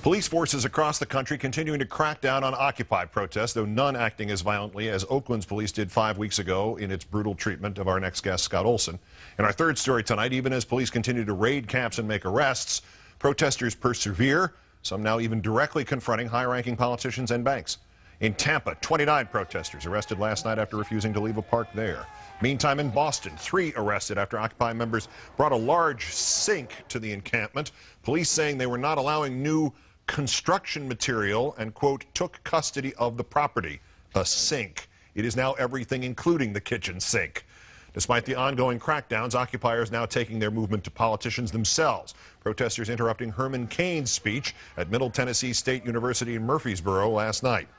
Police forces across the country continuing to crack down on Occupy protests, though none acting as violently as Oakland's police did 5 weeks ago in its brutal treatment of our next guest, Scott Olson. In our third story tonight, even as police continue to raid camps and make arrests, protesters persevere, some now even directly confronting high-ranking politicians and banks. In Tampa, 29 protesters arrested last night after refusing to leave a park there. Meantime, in Boston, 3 arrested after Occupy members brought a large sink to the encampment. Police saying they were not allowing new construction material and, quote, took custody of the property. A sink. It is now everything, including the kitchen sink. Despite the ongoing crackdowns, occupiers now taking their movement to politicians themselves. Protesters interrupting Herman Cain's speech at Middle Tennessee State University in Murfreesboro last night.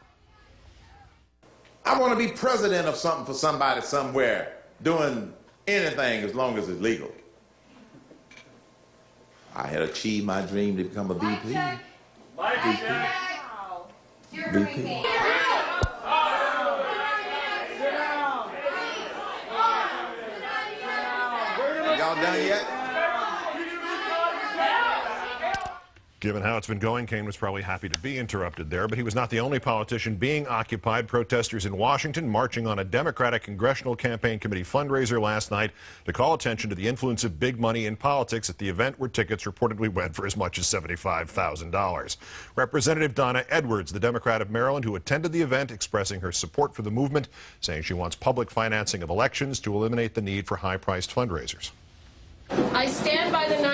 I want to be president of something for somebody somewhere, doing anything as long as it's legal. I had achieved my dream to become a VP. VP. Y'all done yet? Given how it's been going, Cain was probably happy to be interrupted there, but he was not the only politician being occupied. Protesters in Washington marching on a Democratic Congressional Campaign Committee fundraiser last night to call attention to the influence of big money in politics at the event where tickets reportedly went for as much as $75,000. Representative Donna Edwards, the Democrat of Maryland, who attended the event, expressing her support for the movement, saying she wants public financing of elections to eliminate the need for high-priced fundraisers. I stand by the 99%.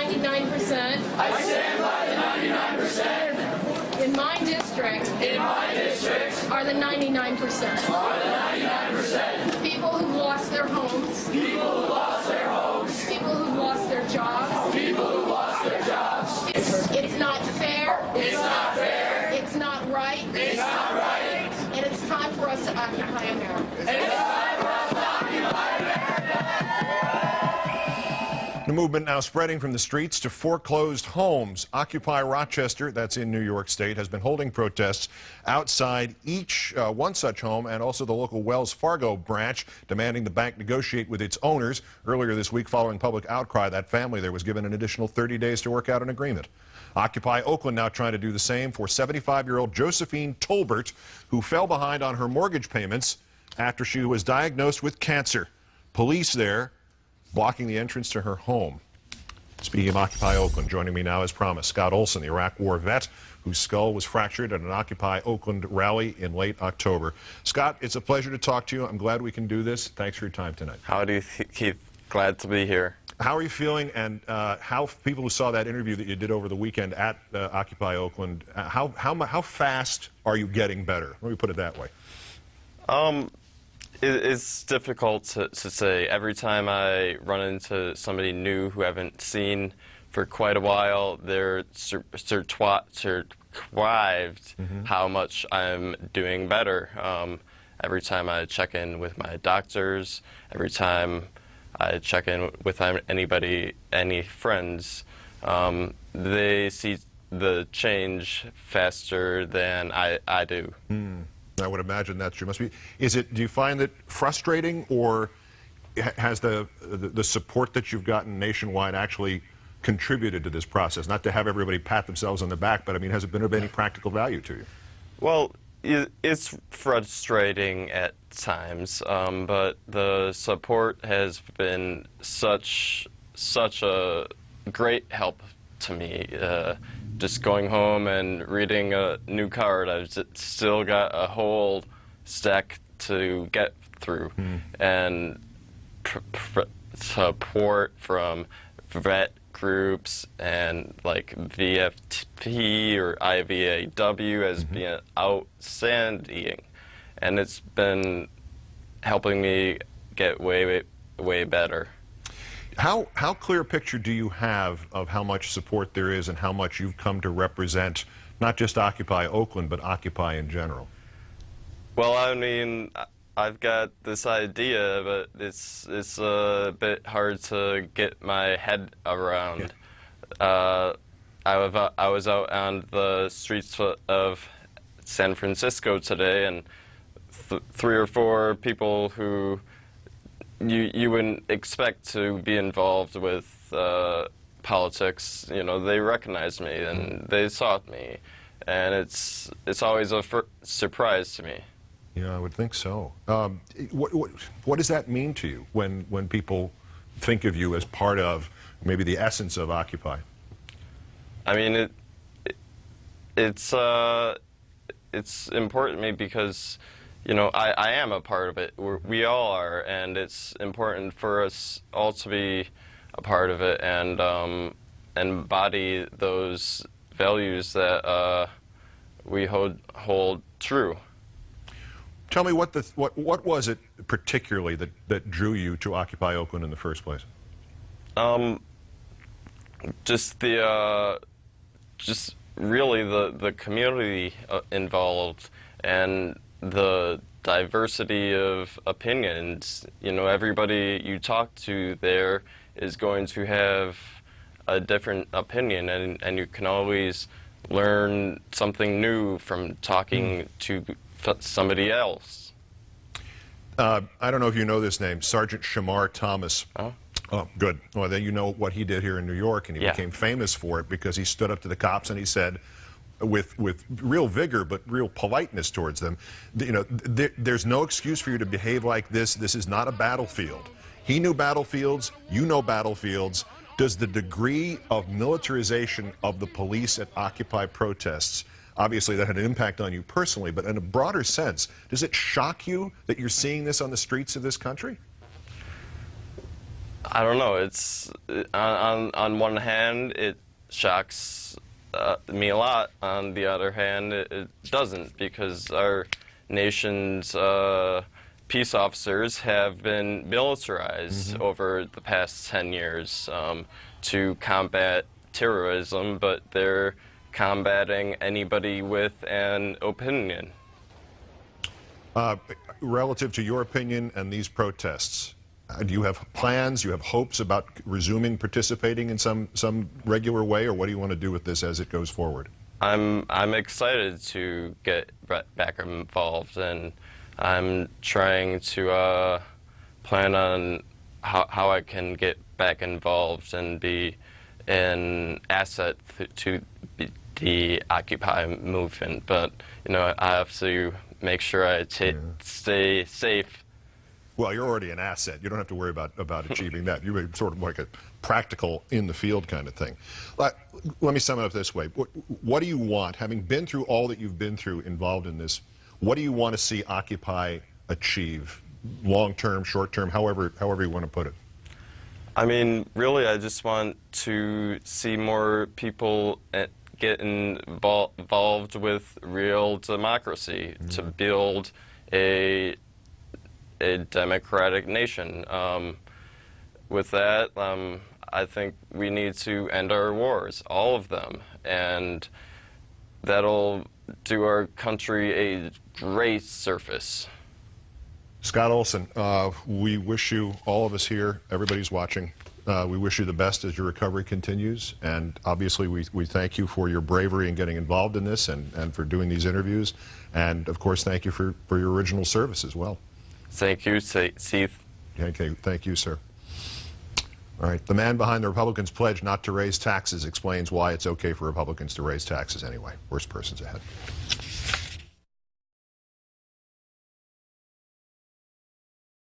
I stand by the 99%. In my district. Are the 99%. Are the 99%. People who've lost their homes. People who lost their homes. People who've lost their jobs. People who lost their jobs. It's not fair. It's not fair. It's not right. It's not right. And it's time for us to occupy America. It's time for us to occupy America. The movement now spreading from the streets to foreclosed homes. Occupy Rochester, that's in New York State, has been holding protests outside each one such home, and also the local Wells Fargo branch, demanding the bank negotiate with its owners. Earlier this week, following public outcry, that family there was given an additional 30 days to work out an agreement. Occupy Oakland now trying to do the same for 75-year-old Josephine Tolbert, who fell behind on her mortgage payments after she was diagnosed with cancer. Police there blocking the entrance to her home. Speaking of Occupy Oakland, joining me now as promised, Scott Olson, the Iraq War vet whose skull was fractured at an Occupy Oakland rally in late October. Scott, it's a pleasure to talk to you. I'm glad we can do this. Thanks for your time tonight. Howdy, Keith. Glad to be here. How are you feeling, and how people who saw that interview that you did over the weekend at Occupy Oakland, how fast are you getting better? Let me put it that way. It's difficult to say. Every time I run into somebody new who I haven't seen for quite a while, they're surprised how much I'm doing better. Every time I check in with my doctors, every time I check in with any friends, they see the change faster than I do. I would imagine that's true. Do you find it frustrating, or has the support that you've gotten nationwide actually contributed to this process? Not to have everybody pat themselves on the back, but I mean, has it been of any practical value to you? Well, it's frustrating at times, but the support has been such a great help to me. Just going home and reading a new card, I've still got a whole stack to get through. And support from vet groups and like VFT or IVAW has been outstanding. And it's been helping me get way better. How clear a picture do you have of how much support there is and how much you've come to represent, not just Occupy Oakland, but Occupy in general? Well, I mean, I've got this idea, but it's a bit hard to get my head around. Yeah. I was out on the streets of San Francisco today, and 3 or 4 people who you wouldn't expect to be involved with politics, you know, they recognized me and they sought me. and it's always a surprise to me. Yeah, I would think so. What does that mean to you when people think of you as part of maybe the essence of Occupy? I mean, it's important to me because, you know, I am a part of it. We all are, and it's important for us all to be a part of it and embody those values that we hold true. Tell me what was it particularly that drew you to Occupy Oakland in the first place? Just really the community involved and the diversity of opinions. You know, everybody you talk to there is going to have a different opinion, and you can always learn something new from talking to somebody else. I don't know if you know this name, Sergeant Shamar Thomas. Oh. Oh, good. Well, then you know what he did here in New York, and he became famous for it because he stood up to the cops and he said, with real vigor but real politeness towards them, you know, there's no excuse for you to behave like this. This is not a battlefield. He knew battlefields. You know battlefields. Does the degree of militarization of the police at Occupy protests, obviously that had an impact on you personally, but in a broader sense, does it shock you that you're seeing this on the streets of this country? I don't know. It's on one hand, it shocks me a lot. On the other hand, it doesn't, because our nation's peace officers have been militarized over the past 10 years to combat terrorism, but they're combating anybody with an opinion. Relative to your opinion and these protests, do you have plans, you have hopes about resuming participating in some regular way, or what do you want to do with this as it goes forward? I'm excited to get back involved, and I'm trying to plan on how I can get back involved and be an asset to the Occupy movement. But, you know, I have to make sure I stay safe. Well, you're already an asset. You don't have to worry about achieving that. You're sort of like a practical, in-the-field kind of thing. Let me sum it up this way. What do you want, having been through all that you've been through involved in this, what do you want to see Occupy achieve, long-term, short-term, however you want to put it? I mean, really, I just want to see more people get involved with real democracy, to build a democratic nation. With that, I think we need to end our wars, all of them, and that'll do our country a great service. Scott Olson, we wish you, all of us here, everybody's watching, we wish you the best as your recovery continues, and obviously we thank you for your bravery in getting involved in this and for doing these interviews, and of course thank you for your original service as well. Thank you, Steve. Okay, thank you, sir. All right, the man behind the Republicans' pledge not to raise taxes explains why it's okay for Republicans to raise taxes anyway. Worst person's ahead.